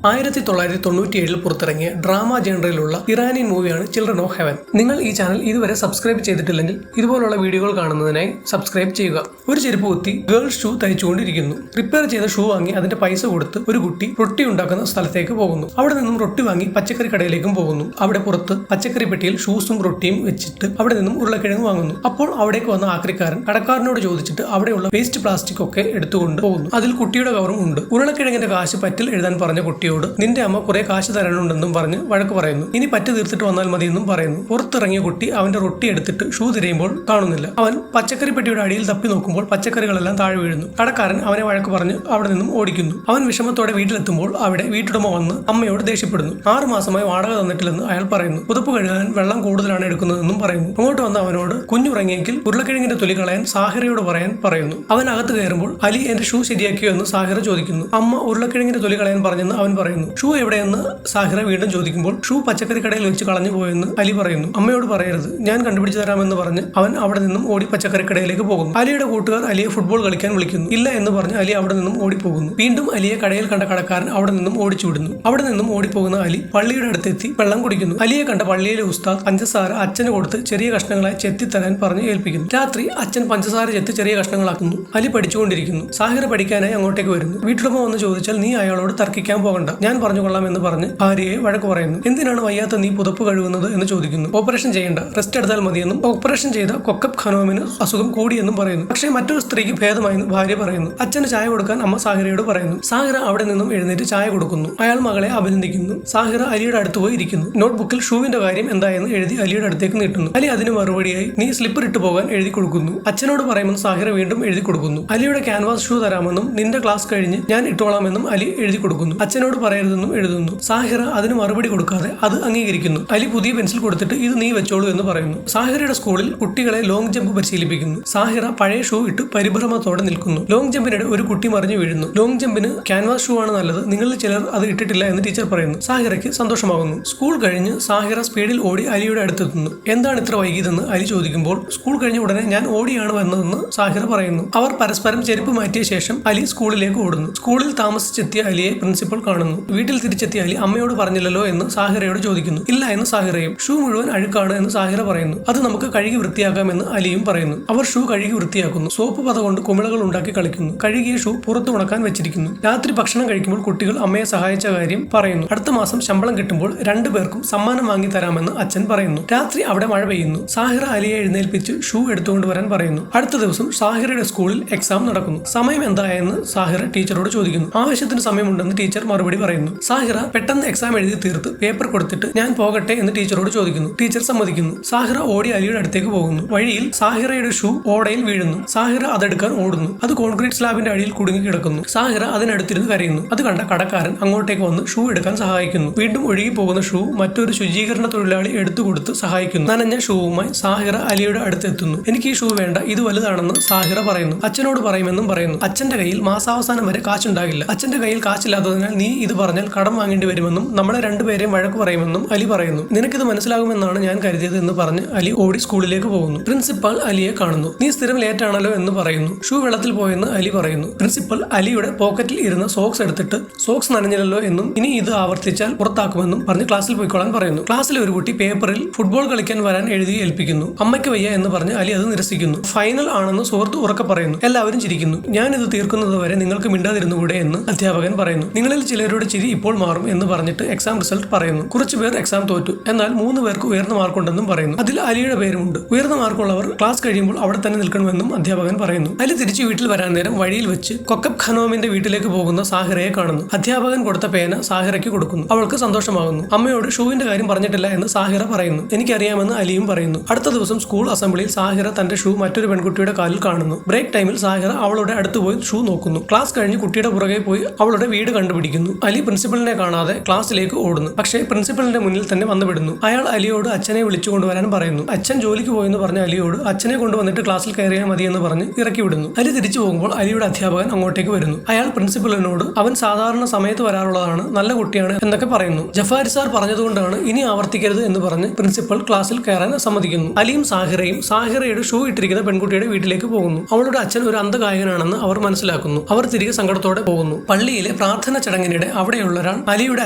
1997 പുറത്തിറങ്ങിയ drama ജനറിലുള്ള Iranian മൂവിയാണ് children of heaven. നിങ്ങൾ ഈ ചാനൽ ഇതുവരെ സബ്സ്ക്രൈബ് ചെയ്തിട്ടില്ലെങ്കിൽ ഇതുപോലുള്ള വീഡിയോകൾ കാണുന്നതിനായി സബ്സ്ക്രൈബ് ചെയ്യുക. ഒരു ചെരുപ്പ് കുത്തി ഗേൾസ് ഷൂ തയ്ച്ചുകൊണ്ടിരിക്കുന്നു. റിപ്പയർ ചെയ്ത ഷൂ വാങ്ങി അതിന്റെ പൈസ കൊടുത്ത് ഒരു കുട്ടി റൊട്ടി ഉണ്ടാക്കുന്ന സ്ഥലത്തേക്ക് പോകുന്നു. അവിടെ നിന്നും റൊട്ടി വാങ്ങി പച്ചക്കറി കടയിലേക്കും പോകുന്നു. അവിടെ പുറത്ത് പച്ചക്കറി പെട്ടിയിൽ ഷൂസും റൊട്ടിയും വെച്ചിട്ട് അവിടെ നിന്നും ഉരുളക്കിഴങ്ങ് വാങ്ങുന്നു. അപ്പോൾ അവിടേക്ക് വന്ന ആക്രിക്കാരൻ കടക്കാരനോട് ചോദിച്ചിട്ട് അവിടെയുള്ള വേസ്റ്റ് പ്ലാസ്റ്റിക് ഒക്കെ എടുത്തുകൊണ്ട് പോകുന്നു. അതിൽ കുട്ടിയുടെ കവറും ഉണ്ട്. ഉരുളക്കിഴങ്ങിന്റെ കാശ് പറ്റിൽ എഴുതാൻ പറഞ്ഞ കുട്ടിയോട് നിന്റെ അമ്മ കുറെ കാശ് തരാനുണ്ടെന്നും പറഞ്ഞ് വഴക്ക് പറയുന്നു. ഇനി പറ്റ് തീർത്തിട്ട് വന്നാൽ മതി എന്നും പറയുന്നു. പുറത്തിറങ്ങിയ കുട്ടി അവന്റെ റൊട്ടി എടുത്തിട്ട് ഷൂ തിരയുമ്പോൾ കാണുന്നില്ല. അവൻ പച്ചക്കറി പെട്ടിയുടെ അടിയിൽ തപ്പി നോക്കുമ്പോൾ പച്ചക്കറികളെല്ലാം താഴെ വീഴുന്നു. കടക്കാരൻ അവനെ വഴക്ക് പറഞ്ഞ് അവിടെ നിന്നും ഓടിക്കുന്നു. അവൻ വിഷമത്തോടെ വീട്ടിലെത്തുമ്പോൾ അവിടെ വീട്ടുടമ വന്ന് അമ്മയോട് ദേഷ്യപ്പെടുന്നു. 6 മാസമായി വാടക തന്നിട്ടില്ലെന്ന് അയാൾ പറയുന്നു. പുതപ്പ് കഴുകാൻ വെള്ളം കൂടുതലാണ് എടുക്കുന്നതെന്നും പറയുന്നു. അങ്ങോട്ട് വന്ന അവനോട് കുഞ്ഞുറങ്ങിയെങ്കിൽ ഉരുളക്കിഴങ്ങിന്റെ തൊലി കളയാൻ സാഹിറയോട് പറയാൻ പറയുന്നു. അവൻ അകത്ത് കയറുമ്പോൾ അലി എന്റെ ഷൂ ശരിയാക്കിയോ എന്ന് സാഹിറ ചോദിക്കുന്നു. അമ്മ ഉരുളക്കിഴങ്ങിന്റെ തൊലി കളയാൻ പറഞ്ഞെന്ന് അവൻ പറയുന്നു. ഷൂ എവിടെയെന്ന് സാഹിറ വീണ്ടും ചോദിക്കുമ്പോൾ ഷൂ പച്ചക്കറി കടയിൽ വെച്ച് കളഞ്ഞു പോയെന്ന് അലി പറയുന്നു. അമ്മയോട് പറയരുത്, ഞാൻ കണ്ടുപിടിച്ചു തരാമെന്ന് പറഞ്ഞ് അവൻ അവിടെ നിന്നും ഓടി പച്ചക്കറി കടയിലേക്ക് പോകുന്നു. അലിയുടെ കൂട്ടുകാർ അലിയെ ഫുട്ബോൾ കളിക്കാൻ വിളിക്കുന്നു. ഇല്ല എന്ന് പറഞ്ഞ് അലി അവിടെ നിന്നും ഓടിപ്പോകുന്നു. വീണ്ടും അലിയെ കടയിൽ കണ്ട കടക്കാരൻ അവിടെ നിന്നും ഓടിച്ചു വിടുന്നു. അവിടെ നിന്നും ഓടിപ്പോകുന്ന അലി പള്ളിയുടെ അടുത്തെത്തി വെള്ളം കുടിക്കുന്നു. അലിയെ കണ്ട പള്ളിയിലെ ഉസ്താദ് പഞ്ചസാര അച്ഛന് കൊടുത്ത് ചെറിയ കഷ്ണങ്ങളായി ചെത്തിത്തരാൻ പറഞ്ഞ് ഏൽപ്പിക്കുന്നു. രാത്രി അച്ഛൻ പഞ്ചസാര ചെത്തി ചെറിയ കഷ്ണങ്ങളാക്കുന്നു. അലി പഠിച്ചുകൊണ്ടിരിക്കുന്നു. സാഹിറ പഠിക്കാനായി അങ്ങോട്ടേക്ക് വരുന്നു. വീട്ടുടമ വന്ന് ചോദിച്ചാൽ നീ അയാളോട് തർക്കിക്കാൻ പോകണ്ട, ഞാൻ പറഞ്ഞു കൊള്ളാം എന്ന് പറഞ്ഞ് ഭാര്യയെ വഴക്ക് പറയുന്നു. എന്തിനാണ് വയ്യാത്ത നീ പുതപ്പ് കഴുകുന്നത് എന്ന് ചോദിക്കുന്നു. ഓപ്പറേഷൻ ചെയ്യേണ്ട, റെസ്റ്റ് എടുത്താൽ മതിയെന്നും ഓപ്പറേഷൻ ചെയ്ത കൊക്കബ് ഖനോമിന് അസുഖം കൂടിയെന്നും പറയുന്നു. പക്ഷേ മറ്റൊരു സ്ത്രീക്ക് ഭേദമായെന്ന് ഭാര്യ പറയുന്നു. അച്ഛന് ചായ കൊടുക്കാൻ അമ്മ സാഹിറയോട് പറയുന്നു. സാഹിറ അവിടെ നിന്നും എഴുന്നേറ്റ് ചായ കൊടുക്കുന്നു. അയാൾ മകളെ അഭിനന്ദിക്കുന്നു. സാഹിറ അലിയുടെ അടുത്ത് പോയി ഇരിക്കുന്നു. നോട്ട്ബുക്കിൽ ഷൂവിന്റെ കാര്യം എന്തായെന്ന് എഴുതി അലിയുടെ അടുത്തേക്ക് നീട്ടുന്നു. അലി അതിന് മറുപടിയായി നീ സ്ലിപ്പർ ഇട്ട് പോകാൻ എഴുതി കൊടുക്കുന്നു. അച്ഛനോട് പറയുമെന്ന് സാഹിറ വീണ്ടും എഴുതി കൊടുക്കുന്നു. അലിയുടെ ക്യാൻവാസ് ഷൂ തരാമെന്നും നിന്റെ ക്ലാസ് കഴിഞ്ഞ് ഞാൻ ഇട്ടോളാമെന്നും അലി എഴുതി കൊടുക്കുന്നു. അച്ഛനോട് പറയരുതെന്നും എഴുതുന്നു. സാഹിറ അതിന് മറുപടി കൊടുക്കാതെ അത് അംഗീകരിക്കുന്നു. അലി പുതിയ പെൻസിൽ കൊടുത്തിട്ട് ഇത് നീ വെച്ചോളൂ എന്ന് പറയുന്നു. സാഹിറയുടെ സ്കൂളിൽ കുട്ടികളെ ലോങ് ജമ്പ് പരിശീലിപ്പിക്കുന്നു. സാഹിറ പഴയ ഷൂ ഇട്ട് പരിഭ്രമത്തോടെ നിൽക്കുന്നു. ലോങ് ജമ്പിനിടെ ഒരു കുട്ടി മറിഞ്ഞു വീഴുന്നു. ലോങ് ജമ്പിന് ക്യാൻവാസ് ഷൂ ആണ് നല്ലത്, നിങ്ങളിൽ ചിലർ അത് ഇട്ടിട്ടില്ല എന്ന് ടീച്ചർ പറയുന്നു. സാഹിറയ്ക്ക് സന്തോഷമാകുന്നു. സ്കൂൾ കഴിഞ്ഞ് സാഹിറ സ്പീഡിൽ ഓടി അലിയുടെ അടുത്തെത്തുന്നു. എന്താണ് ഇത്ര വൈകിയതെന്ന് അലി ചോദിക്കുമ്പോൾ സ്കൂൾ കഴിഞ്ഞ ഉടനെ ഞാൻ ഓടിയാണ് വന്നതെന്ന് സാഹിറ പറയുന്നു. അവർ പരസ്പരം ചെരുപ്പ് മാറ്റിയ ശേഷം അലി സ്കൂളിലേക്ക് ഓടുന്നു. സ്കൂളിൽ താമസിച്ചെത്തിയ അലിയെ പ്രിൻസിപ്പൽ കാണുന്നു. വീട്ടിൽ തിരിച്ചെത്തിയ അലി അമ്മയോട് പറഞ്ഞില്ലല്ലോ എന്ന് സാഹിറയോട് ചോദിക്കുന്നു. ഇല്ല എന്ന് സാഹിറയും. ഷൂ മുഴുവൻ അഴുക്കാണ് എന്ന് സാഹിറ പറയുന്നു. അത് നമുക്ക് കഴുകി വൃത്തിയാക്കാമെന്ന് അലിയും പറയുന്നു. അവർ ഷൂ കഴുകി വൃത്തിയാക്കുന്നു. സോപ്പ് പത കൊണ്ട് കുമിളകൾ ഉണ്ടാക്കി കളിക്കുന്നു. കഴുകിയ ഷൂ പുറത്ത് ഉണക്കാൻ വെച്ചിരിക്കുന്നു. രാത്രി ഭക്ഷണം കഴിക്കുമ്പോൾ കുട്ടികൾ അമ്മയെ സഹായിച്ച കാര്യം പറയുന്നു. അടുത്ത മാസം ശമ്പളം കിട്ടുമ്പോൾ 2 പേർക്കും സമ്മാനം വാങ്ങി തരാമെന്ന് അച്ഛൻ പറയുന്നു. രാത്രി അവിടെ മഴ പെയ്യുന്നു. സാഹിറ അലിയെ എഴുന്നേൽപ്പിച്ച് ഷൂ എടുത്തുകൊണ്ട് വരാൻ പറയുന്നു. അടുത്ത ദിവസം സാഹിറയുടെ സ്കൂളിൽ എക്സാം നടക്കുന്നു. സമയം എന്തായെന്ന് സാഹിറ ടീച്ചറോട് ചോദിക്കുന്നു. ആവശ്യത്തിന് സമയമുണ്ടെന്ന് ടീച്ചർ മറുപടി പറയുന്നു. സാഹിറ പെട്ടെന്ന് എക്സാം എഴുതി തീർത്ത് പേപ്പർ കൊടുത്തിട്ട് ഞാൻ പോകട്ടെ എന്ന് ടീച്ചറോട് ചോദിക്കുന്നു. ടീച്ചർ സമ്മതിക്കുന്നു. സാഹിറ ഓടി അലിയുടെ അടുത്തേക്ക് പോകുന്നു. വഴിയിൽ സാഹിറയുടെ ഷൂ ഓടയിൽ വീഴുന്നു. സാഹിറ അതെടുക്കാൻ ഓടുന്നു. അത് കോൺക്രീറ്റ് സ്ലാബിന്റെ അടിയിൽ കുടുങ്ങി കിടക്കുന്നു. സാഹിറ അതിനടുത്തിരുന്ന് കരയുന്നു. അത് കണ്ട കടക്കാരൻ അങ്ങോട്ടേക്ക് വന്ന് ഷൂ എടുക്കാൻ സഹായിക്കുന്നു. വീണ്ടും ഒഴുകി പോകുന്ന ഷൂ മറ്റൊരു ശുചീകരണ തൊഴിലാളി എടുത്തുകൊടുത്ത് സഹായിക്കുന്നു. നനഞ്ഞ ഷൂവുമായി സാഹിറ അലിയുടെ അടുത്തെത്തുന്നു. എനിക്ക് ഈ ഷൂ വേണ്ട, ഇത് വലുതാണെന്ന് സാഹിറ പറയുന്നു. അച്ഛനോട് പറയുമെന്നും പറയുന്നു. അച്ഛന്റെ കയ്യിൽ മാസാവസാനം വരെ കാശുണ്ടാകില്ല. അച്ഛന്റെ കയ്യിൽ കാശില്ലാത്തതിനാൽ നീ ഇത് പറഞ്ഞാൽ കടം വാങ്ങേണ്ടി വരുമെന്നും നമ്മളെ 2 പേരെയും വഴക്ക് പറയുമെന്നും അലി പറയുന്നു. നിനക്കിത് മനസ്സിലാകുമെന്നാണ് ഞാൻ കരുതിയത് എന്ന് പറഞ്ഞ് അലി ഓടി സ്കൂളിലേക്ക് പോകുന്നു. പ്രിൻസിപ്പൽ അലിയെ കാണുന്നു. നീ സ്ഥിരം ലേറ്റ് ആണല്ലോ എന്ന് പറയുന്നു. ഷൂ വെള്ളത്തിൽ പോയെന്ന് അലി പറയുന്നു. പ്രിൻസിപ്പൽ അലിയുടെ പോക്കറ്റിൽ ഇരുന്ന സോക്സ് എടുത്തിട്ട് സോക്സ് നനഞ്ഞില്ലല്ലോ എന്നും ഇനി ഇത് ആവർത്തിച്ചാൽ പുറത്താക്കുമെന്നും പറഞ്ഞ് ക്ലാസ്സിൽ പോയിക്കോളാൻ പറയുന്നു. ക്ലാസ്സിലെ ഒരു കുട്ടി പേപ്പറിൽ ഫുട്ബോൾ കളിക്കാൻ വരാൻ എഴുതി ഏൽപ്പിക്കുന്നു. അമ്മയ്ക്ക് വയ്യ എന്ന് പറഞ്ഞ് അലി അത് നിരസിക്കുന്നു. ഫൈനൽ ആണെന്ന് സുഹൃത്ത് ഉറക്കെ പറയുന്നു. എല്ലാവരും ചിരിക്കുന്നു. ഞാൻ ഇത് തീർക്കുന്നത് വരെ നിങ്ങൾക്ക് മിണ്ടാതിരുന്നുകൂടെ എന്ന് അധ്യാപകൻ പറയുന്നു. നിങ്ങളിൽ ചിലരുടെ ചിരി ഇപ്പോൾ മാറും എന്ന് പറഞ്ഞിട്ട് എക്സാം റിസൾട്ട് പറയുന്നു. കുറച്ചു പേർ എക്സാം തോറ്റു, എന്നാൽ 3 പേർക്ക് ഉയർന്ന മാർക്കുണ്ടെന്നും പറയുന്നു. അതിൽ അലിയുടെ പേരുമുണ്ട്. ഉയർന്ന മാർക്കുള്ളവർ ക്ലാസ് കഴിയുമ്പോൾ അവിടെ തന്നെ നിൽക്കണമെന്നും അധ്യാപകൻ പറയുന്നു. അലി തിരിച്ചു വീട്ടിൽ വരാൻ നേരം വഴിയിൽ വെച്ച് കൊക്കബ് ഖനോമിന്റെ വീട്ടിലേക്ക് പോകുന്ന സാഹിറയെ കാണുന്നു. അധ്യാപകൻ കൊടുത്ത പേന സാഹിറയ്ക്ക് കൊടുക്കുന്നു. അവൾക്ക് സന്തോഷമാകുന്നു. അമ്മയോട് ഷൂവിന്റെ കാര്യം പറഞ്ഞിട്ടില്ല എന്ന് സാഹിറ പറയുന്നു. എനിക്കറിയാമെന്ന് അലിയും പറയുന്നു. അടുത്ത ദിവസം സ്കൂൾ അസംബ്ലിയിൽ സാഹിറ തന്റെ ഷൂ മറ്റൊരു പെൺകുട്ടിയുടെ കാലിൽ കാണുന്നു. ബ്രേക്ക് ടൈമിൽ സാഹിറ അവളുടെ അടുത്ത് പോയി ഷൂ നോക്കുന്നു. ക്ലാസ് കഴിഞ്ഞ് കുട്ടിയുടെ പുറകെ പോയി അവളുടെ വീട് കണ്ടുപിടിക്കുന്നു. അലി പ്രിൻസിപ്പലിനെ കാണാതെ ക്ലാസ്സിലേക്ക് ഓടുന്നു. പക്ഷേ പ്രിൻസിപ്പലിന്റെ മുന്നിൽ തന്നെ വന്നുവിടുന്നു. അയാൾ അലിയോട് അച്ഛനെ വിളിച്ചു കൊണ്ടുവരാൻ പറയുന്നു. അച്ഛൻ ജോലിക്ക് പോയെന്ന് പറഞ്ഞ അലിയോട് അച്ഛനെ കൊണ്ടുവന്നിട്ട് ക്ലാസ്സിൽ കയറിയാൽ മതിയെന്ന് പറഞ്ഞ് ഇറക്കി വിടുന്നു. അലി തിരിച്ചു പോകുമ്പോൾ അലിയുടെ അധ്യാപകൻ അങ്ങോട്ടേക്ക് വരുന്നു. അയാൾ പ്രിൻസിപ്പലിനോട് അവൻ സാധാരണ സമയത്ത് വരാറുള്ളതാണ്, നല്ല കുട്ടിയാണ് എന്നൊക്കെ പറയുന്നു. ജഫാരി സാർ പറഞ്ഞതുകൊണ്ടാണ് ഇനി ആവർത്തിക്കരുത് എന്ന് പറഞ്ഞ് പ്രിൻസിപ്പൽ ക്ലാസ്സിൽ കയറാൻ സമ്മതിക്കുന്നു. അലിയും സാഹിറയും സാഹിറയുടെ ഷൂ ഇട്ടിരിക്കുന്ന പെൺകുട്ടിയുടെ വീട്ടിലേക്ക് പോകുന്നു. അവളുടെ അച്ഛൻ ഒരു അന്ധഗായകനാണെന്ന് അവർ മനസ്സിലാക്കുന്നു. അവർ തിരികെ സങ്കടത്തോടെ പോകുന്നു. പള്ളിയിലെ പ്രാർത്ഥന ചടങ്ങിനിടെ അവിടെയുള്ള ഒരാൾ അലിയുടെ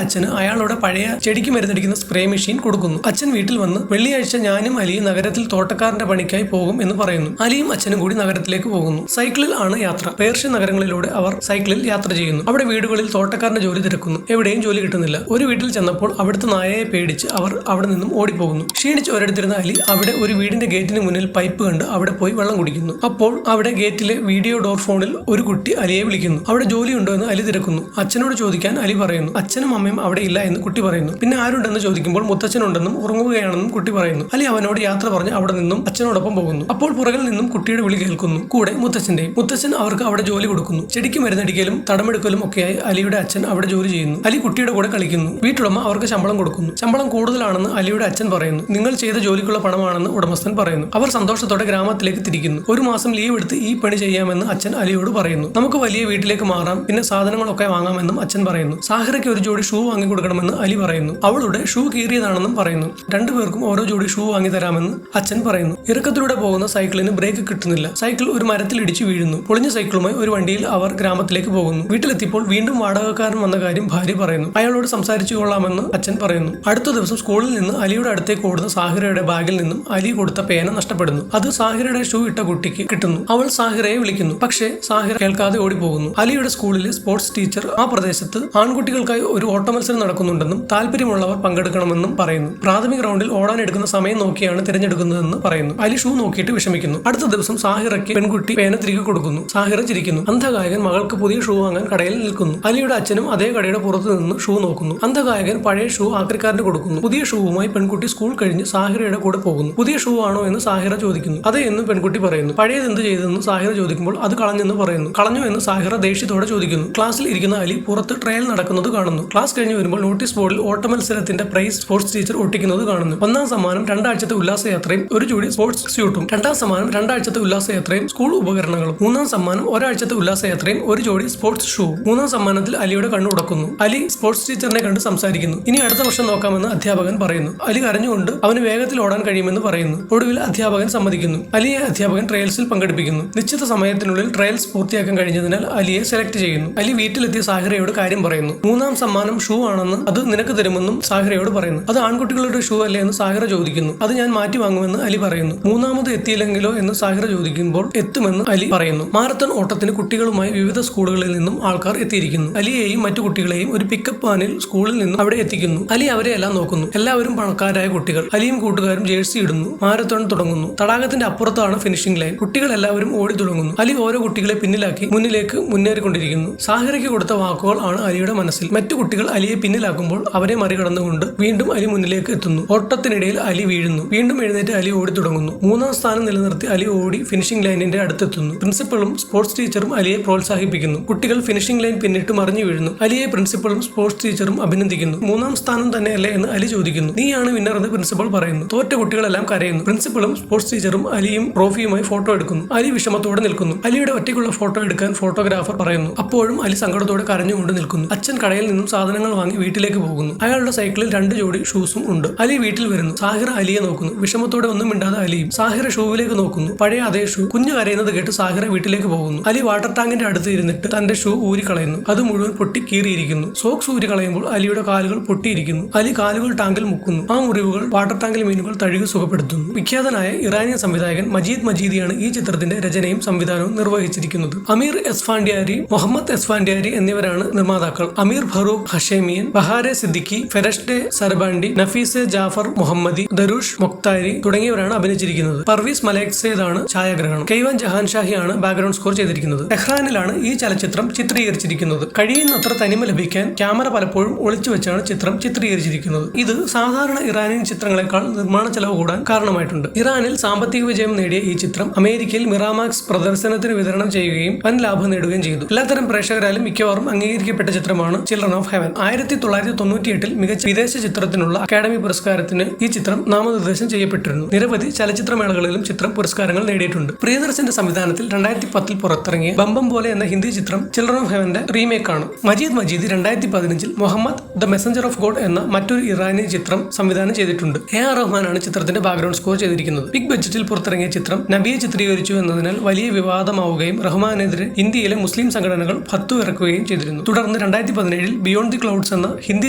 അച്ഛന് അയാളുടെ പഴയ ചെടിക്ക് മരുന്നടിക്കുന്ന സ്പ്രേ മെഷീൻ കൊടുക്കുന്നു. അച്ഛൻ വീട്ടിൽ വന്ന് വെള്ളിയാഴ്ച ഞാനും അലിയും നഗരത്തിൽ തോട്ടക്കാരന്റെ പണിക്കായി പോകും എന്ന് പറയുന്നു. അലിയും അച്ഛനും കൂടി നഗരത്തിലേക്ക് പോകുന്നു. സൈക്കിളിൽ ആണ് യാത്ര. പേർഷ്യൻ നഗരങ്ങളിലൂടെ അവർ സൈക്കിളിൽ യാത്ര ചെയ്യുന്നു. അവിടെ വീടുകളിൽ തോട്ടക്കാരന്റെ ജോലി തിരക്കുന്നു. എവിടെയും ജോലി കിട്ടുന്നില്ല. ഒരു വീട്ടിൽ ചെന്നപ്പോൾ അവിടുത്തെ നായയെ പേടിച്ച് അവർ അവിടെ നിന്നും ഓടിപ്പോകുന്നു. ക്ഷീണിച്ച് ഒരിടത്തിരുന്ന അലി അവിടെ ഒരു വീടിന്റെ ഗേറ്റിന് മുന്നിൽ പൈപ്പ് കണ്ട് അവിടെ പോയി വെള്ളം കുടിക്കുന്നു. അപ്പോൾ അവിടെ ഗേറ്റിലെ വീഡിയോ ഡോർ ഫോണിൽ ഒരു കുട്ടി അലിയെ വിളിക്കുന്നു. അവിടെ ജോലിയുണ്ടോ എന്ന് അലി തിരക്കുന്നു. അച്ഛനോട് ചോദിക്കാൻ അലി പറയുന്നു. അച്ഛനും അമ്മയും അവിടെ ഇല്ല എന്ന് കുട്ടി പറയുന്നു. പിന്നെ ആരുണ്ടെന്ന് ചോദിക്കുമ്പോൾ മുത്തച്ഛനുണ്ടെന്നും ഉറങ്ങുകയാണെന്നും കുട്ടി പറയുന്നു. അലി അവനോട് യാത്ര പറഞ്ഞ് അവിടെ നിന്നും അച്ഛനോടൊപ്പം പോകുന്നു. അപ്പോൾ പുറകിൽ നിന്നും കുട്ടിയുടെ വിളി കേൾക്കുന്നു. കൂടെ മുത്തച്ഛന്റെയും. മുത്തച്ഛൻ അവർക്ക് അവിടെ ജോലി കൊടുക്കുന്നു. ചെടിക്ക് മരുന്നടിക്കലും തടമെടുക്കലും ഒക്കെയായി അലിയുടെ അച്ഛൻ അവിടെ ജോലി ചെയ്യുന്നു. അലി കുട്ടിയുടെ കൂടെ കളിക്കുന്നു. വീട്ടുടമ അവർക്ക് ശമ്പളം കൊടുക്കുന്നു. ശമ്പളം കൂടുതലാണെന്ന് അലിയുടെ അച്ഛൻ പറയുന്നു. നിങ്ങൾ ചെയ്ത ജോലിക്കുള്ള പണമാണെന്ന് ഉടമസ്ഥൻ പറയുന്നു. അവർ സന്തോഷത്തോടെ ഗ്രാമത്തിലേക്ക് തിരിക്കുന്നു. ഒരു മാസം ലീവ് എടുത്ത് ഈ പണി ചെയ്യാമെന്ന് അച്ഛൻ അലിയോട് പറയുന്നു. നമുക്ക് വലിയ വീട്ടിലേക്ക് മാറാം, പിന്നെ സാധനങ്ങളൊക്കെ വാങ്ങാമെന്നും അച്ഛൻ പറയുന്നു. സാഹിറയ്ക്ക് ഒരു ജോഡി ഷൂ വാങ്ങി കൊടുക്കണമെന്ന് അലി പറയുന്നു. അവളുടെ ഷൂ കീറിയതാണെന്നും പറയുന്നു. രണ്ടുപേർക്കും ഓരോ ജോഡി ഷൂ വാങ്ങി തരാമെന്ന് അച്ഛൻ പറയുന്നു. ഇറക്കത്തിലൂടെ പോകുന്ന സൈക്കിളിന് ബ്രേക്ക് കിട്ടുന്നില്ല. സൈക്കിൾ ഒരു മരത്തിൽ ഇടിച്ചു വീഴുന്നു. പൊളിഞ്ഞ സൈക്കിളുമായി ഒരു വണ്ടിയിൽ അവർ ഗ്രാമത്തിലേക്ക് പോകുന്നു. വീട്ടിലെത്തിയപ്പോൾ വീണ്ടും വാടകക്കാരൻ വന്ന കാര്യം ഭാര്യ പറയുന്നു. അയാളോട് സംസാരിച്ചു കൊള്ളാമെന്ന് അച്ഛൻ പറയുന്നു. അടുത്ത ദിവസം സ്കൂളിൽ നിന്ന് അലിയുടെ അടുത്തേക്ക് ഓടുന്ന സാഹിറയുടെ ബാഗിൽ നിന്നും അലി കൊടുത്ത പേന നഷ്ടപ്പെടുന്നു. അത് സാഹിറയുടെ ഷൂ ഇട്ട കുട്ടിക്ക് കിട്ടുന്നു. അവൾ സാഹിറയെ വിളിക്കുന്നു. പക്ഷേ സാഹിറ കേൾക്കാതെ ഓടിപ്പോകുന്നു. അലിയുടെ സ്കൂളിലെ സ്പോർട്സ് ടീച്ചർ ആ പ്രദേശത്ത് ആൺകുട്ടികൾക്കായി ഒരു ഓട്ടമത്സരം നടക്കുന്നുണ്ടെന്നും താല്പര്യമുള്ളവർ പങ്കെടുക്കണമെന്നും പറയുന്നു. പ്രാഥമിക റൗണ്ടിൽ ഓടാൻ എടുക്കുന്ന സമയം നോക്കിയാണ് തിരഞ്ഞെടുക്കുന്നതെന്ന് പറയുന്നു. അലി ഷൂ നോക്കിയിട്ട് വിഷമിക്കുന്നു. അടുത്ത ദിവസം സാഹിറയ്ക്ക് പെൺകുട്ടി പേന തിരികെ കൊടുക്കുന്നു. സാഹിറ ചിരിക്കുന്നു. അന്ധഗായകൻ മകൾക്ക് പുതിയ ഷൂ വാങ്ങാൻ കടയിൽ നിൽക്കുന്നു. അലിയുടെ അച്ഛനും അതേ കടയുടെ പുറത്തു നിന്ന് ഷൂ നോക്കുന്നു. അന്ധഗായകൻ പഴയ ഷൂ ആക്രിക്കാരന് കൊടുക്കുന്നു. പുതിയ ഷൂവുമായി പെൺകുട്ടി സ്കൂൾ കഴിഞ്ഞ് സാഹിറയുടെ കൂടെ പോകുന്നു. പുതിയ ഷൂ ആണോ എന്ന് സാഹിറ ചോദിക്കുന്നു. അതെ എന്ന് പെൺകുട്ടി പറയുന്നു. പഴയത് എന്ത് ചെയ്തെന്ന് സാഹിറ ചോദിക്കുമ്പോൾ അത് കളഞ്ഞെന്ന് പറയുന്നു. കളഞ്ഞു എന്ന് സാഹിറ ദേഷ്യത്തോടെ ചോദിക്കുന്നു. ക്ലാസ്സിൽ ഇരിക്കുന്ന അലി പുറത്ത് ട്രയൽ നടക്കുന്നത് കാണുന്നു. ക്ലാസ് കഴിഞ്ഞ് വരുമ്പോൾ നോട്ടീസ് ബോർഡിൽ ഓട്ടമത്സരത്തിന്റെ പ്രൈസ് സ്പോർട്സ് ടീച്ചർ ഒട്ടിക്കുന്നത് കാണുന്നു. ഒന്നാം സമ്മാനം 2 ആഴ്ചത്തെ ഉല്ലാസയാത്രയും ഒരു ജോഡി സ്പോർട്സ് സ്യൂട്ടും. രണ്ടാം സമ്മാനം 2 ആഴ്ചത്തെ ഉല്ലാസയാത്രയും സ്കൂൾ ഉപകരണങ്ങളും. മൂന്നാം സമ്മാനം ഒരാഴ്ചത്തെ ഉല്ലാസയാത്രയും ഒരു ജോഡി സ്പോർട്സ് ഷൂ. മൂന്നാം സമ്മാനത്തിൽ അലിയുടെ കണ്ണു ഉടക്കുന്നു. അലി സ്പോർട്സ് ടീച്ചറിനെ കണ്ട് സംസാരിക്കുന്നു. ഇനി അടുത്ത വർഷം നോക്കാമെന്ന് അധ്യാപകൻ പറയുന്നു. അലി കരഞ്ഞുകൊണ്ട് അവന് വേഗത്തിൽ ഓടാൻ കഴിയുമെന്ന് പറയുന്നു. ഒടുവിൽ അധ്യാപകൻ സമ്മതിക്കുന്നു. അലിയെ അധ്യാപകൻ ട്രയൽസിൽ പങ്കെടുപ്പിക്കുന്നു. നിശ്ചിത സമയത്തിനുള്ളിൽ ട്രയൽസ് പൂർത്തിയാക്കാൻ കഴിഞ്ഞതിനാൽ അലിയെ സെലക്ട് ചെയ്യുന്നു. അലി വീട്ടിലെത്തിയ സാഹിറയോട് കാര്യം പറയുന്നു. മൂന്നാം സമ്മാനം ഷൂ ആണെന്ന് അത് നിനക്ക് തരുമെന്നും സാഹിറയോട് പറയുന്നു. അത് ആൺകുട്ടികളുടെ ഷൂ അല്ലേ എന്ന് സാഹിറ ചോദിക്കുന്നു. അത് ഞാൻ മാറ്റി വാങ്ങുമെന്ന് അലി പറയുന്നു. മൂന്നാമത് എത്തിയില്ലെങ്കിലോ എന്ന് സാഹിറ ചോദിക്കുമ്പോൾ എത്തുമെന്ന് അലി പറയുന്നു. മാരത്തൺ ഓട്ടത്തിന് കുട്ടികളുമായി വിവിധ സ്കൂളുകളിൽ നിന്നും ആൾക്കാർ എത്തിയിരിക്കുന്നു. അലിയെയും മറ്റു കുട്ടികളെയും ഒരു പിക്കപ്പ് വാനിൽ സ്കൂളിൽ നിന്നും അവിടെ എത്തിക്കുന്നു. അലി അവരെ എല്ലാം നോക്കുന്നു. എല്ലാവരും പണക്കാരായ കുട്ടികൾ. അലിയും കൂട്ടുകാരും ജേഴ്സി ഇടുന്നു. മാരത്തോൺ തുടങ്ങുന്നു. തടാകത്തിന്റെ അപ്പുറത്താണ് ഫിനിഷിംഗ് ലൈൻ. കുട്ടികൾ എല്ലാവരും ഓടി തുടങ്ങുന്നു. അലി ഓരോ കുട്ടികളെ പിന്നിലാക്കി മുന്നിലേക്ക് മുന്നേറിക്കൊണ്ടിരിക്കുന്നു. സാഹിറയ്ക്ക് കൊടുത്ത വാക്കുകൾ ആണ് അലിയുടെ മനസ്സിൽ. മറ്റു കുട്ടികൾ അലിയെ പിന്നിലാക്കുമ്പോൾ അവരെ മറികടന്നുകൊണ്ട് വീണ്ടും അലി മുന്നിലേക്ക് എത്തുന്നു. ഓട്ടത്തിനിടയിൽ അലി വീഴുന്നു. വീണ്ടും എഴുന്നേറ്റ് അലി ഓടി തുടങ്ങുന്നു. മൂന്നാം സ്ഥാനം നിലനിർത്തി അലി ഓടി ഫിനിഷിംഗ് ലൈനിന്റെ അടുത്തെത്തുന്നു. പ്രിൻസിപ്പളും സ്പോർട്സ് ടീച്ചറും അലിയെ പ്രോത്സാഹിപ്പിക്കുന്നു. കുട്ടികൾ ഫിനിഷിംഗ് ലൈൻ പിന്നിട്ട് മറിഞ്ഞു വീഴുന്നു. അലിയെ പ്രിൻസിപ്പളും സ്പോർട്സ് ടീച്ചറും അഭിനന്ദിക്കുന്നു. മൂന്നാം സ്ഥാനം തന്നെയല്ലേ എന്ന് അലി ചോദിക്കുന്നു. നീയാണ് വിന്നർ എന്ന് പ്രിൻസിപ്പൾ പറയുന്നു. തോറ്റ കുട്ടികളെല്ലാം കരയുന്നു. പ്രിൻസിപ്പളും സ്പോർട്സ് ടീച്ചറും അലിയും ട്രോഫിയുമായി ഫോട്ടോ എടുക്കുന്നു. അലി വിഷമത്തോടെ നിൽക്കുന്നു. അലിയുടെ ഒറ്റയ്ക്കുള്ള ഫോട്ടോ എടുക്കാൻ ഫോട്ടോഗ്രാഫർ പറയുന്നു. അപ്പോഴും അലി സങ്കടത്തോടെ കരഞ്ഞുകൊണ്ട് നിൽക്കുന്നു. അച്ഛൻ കടയിൽ നിന്നും സാധനങ്ങൾ വാങ്ങി വീട്ടിലേക്ക് പോകുന്നു. അയാളുടെ സൈക്കിളിൽ 2 ജോഡി ഷൂസും ഉണ്ട്. അലി വീട്ടിൽ വരുന്നു. സാഹിറ അലിയെ നോക്കുന്നു. വിഷമത്തോടെ ഒന്നും മിണ്ടാതെ അലിയും. സാഹിറ ഷൂവിലേക്ക് നോക്കുന്നു. പഴയ അതേ ഷൂ. കുഞ്ഞു കരയുന്നത് കേട്ട് സാഹിറ വീട്ടിലേക്ക് പോകുന്നു. അലി വാട്ടർ ടാങ്കിന്റെ അടുത്ത് ഇരുന്നിട്ട് തന്റെ ഷൂ ഊരി കളയുന്നു. അത് മുഴുവൻ പൊട്ടി കീറിയിരിക്കുന്നു. സോക്സ് ഊരി കളയുമ്പോൾ അലിയുടെ കാലുകൾ പൊട്ടിയിരിക്കുന്നു. അലി കാലുകൾ ടാങ്കിൽ മുക്കുന്നു. ആ മുറിവുകൾ വാട്ടർ ടാങ്കിൽ മീനുകൾ തഴുകി സുഖപ്പെടുത്തുന്നു. വിഖ്യാതനായ ഇറാനിയൻ സംവിധായകൻ മജീദ് മജീദിയാണ് ഈ ചിത്രത്തിന്റെ രചനയും സംവിധാനവും നിർവഹിച്ചിരിക്കുന്നത്. അമീർ എസ്ഫാൻഡിയാരി, മുഹമ്മദ് എസ്ഫാൻഡിയാരി എന്നിവരാണ് നിർമ്മാതാക്കൾ. അമീർ ഫറൂഖ് ഹഷേമിയൻ, ബഹാരെ സിദ്ദിഖി, ഫെരഷ്ടെ സർബാൻഡി, നഫീസെ ജാഫർ മുഹമ്മദി, ദരുഷ് മൊക്താരി തുടങ്ങിയവരാണ് അഭിനയിച്ചിരിക്കുന്നത്. പർവീസ് മലൈക്സേദാണ് ഛായാഗ്രഹണം. കെയ്വാൻ ജഹാൻഷാഹിയാണ് ബാക്ക്ഗ്രൗണ്ട് സ്കോർ ചെയ്തിരിക്കുന്നത്. ടെഹ്റാനിലാണ് ഈ ചലച്ചിത്രം ചിത്രീകരിച്ചിരിക്കുന്നത്. കഴിയുന്നത്ര തനിമ ലഭിക്കാൻ ക്യാമറ പലപ്പോഴും ഒളിച്ചു വെച്ചാണ് ചിത്രം ചിത്രീകരിച്ചിരിക്കുന്നത്. ഇത് സാധാരണ ഇറാനിയൻ ചിത്രങ്ങളെക്കാൾ നിർമ്മാണ ചെലവ് കൂടാൻ കാരണമായിട്ടുണ്ട്. ഇറാനിൽ സാമ്പത്തിക വിജയം നേടിയ ഈ ചിത്രം അമേരിക്കയിൽ മിറാമാക്സ് പ്രദർശനത്തിന് വിതരണം ചെയ്യുകയും വൻ ലാഭം നേടുകയും ചെയ്തു. എല്ലാത്തരം പ്രേക്ഷകരാലും മിക്കവാറും അംഗീകരിക്കപ്പെട്ട ചിത്രമാണ് ചിൽഡ്രൻ ഓഫ് ഹെവൻ. 1998 മികച്ച വിദേശ ചിത്രത്തിനുള്ള അക്കാദമി പുരസ്കാരത്തിന് ഈ ചിത്രം നാമനിർദ്ദേശം ചെയ്യപ്പെട്ടിരുന്നു. നിരവധി ചലച്ചിത്രമേളകളിലും ചിത്രം പുരസ്കാരങ്ങൾ നേടിയിട്ടുണ്ട്. പ്രിയദർശന്റെ സംവിധാനത്തിൽ 2010 പുറത്തിറങ്ങിയ ബമ്പം പോലെ എന്ന ഹിന്ദി ചിത്രം ചിൽഡ്രൻ ഓഫ് ഹെവന്റെ റീമേക്കാണ്. Majid Majidi 2015 Muhammad the messenger of God എന്ന മറ്റൊരു ഇറാനി ചിത്രം സംവിധാനം ചെയ്തിട്ടുണ്ട്. AR റഹ്മാനാണ് ചിത്രത്തിന്റെ ബാക്ക്ഗ്രൗണ്ട് സ്കോർ ചെയ്തിരിക്കുന്നത്. ബിഗ് ബഡ്ജറ്റിൽ പുറത്തിറങ്ങിയ ചിത്രം നബിയെ ചിത്രീകരിച്ചു എന്നതിനാൽ വലിയ വിവാദമാവുകയും റഹ്മാനെതിരെ ഇന്ത്യയിലെ മുസ്ലിം സംഘടനകൾ ഫത്വ ഇറക്കുകയും ചെയ്തിരുന്നു. തുടർന്ന് 2017 ബിയോണ്ട് ദി ക്ലൗഡ്സ് എന്ന ഹിന്ദി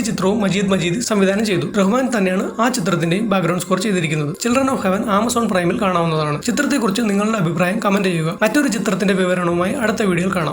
ചിത്രവും മജീദ് സംവിധാനം ചെയ്തു. റഹ്മാൻ തന്നെയാണ് ആ ചിത്രത്തിന്റെയും ബാക്ക്ഗ്രൗണ്ട് സ്കോർ ചെയ്തിരിക്കുന്നത്. ചിൽഡ്രൻ ഓഫ് ഹെവൻ ആമസോൺ പ്രൈമിൽ കാണാവുന്നതാണ്. ചിത്രത്തെക്കുറിച്ച് നിങ്ങളുടെ അഭിപ്രായം കമന്റ് ചെയ്യുക. മറ്റൊരു ചിത്രത്തിന്റെ വിവരണവുമായി അടുത്ത വീഡിയോയിൽ കാണാം.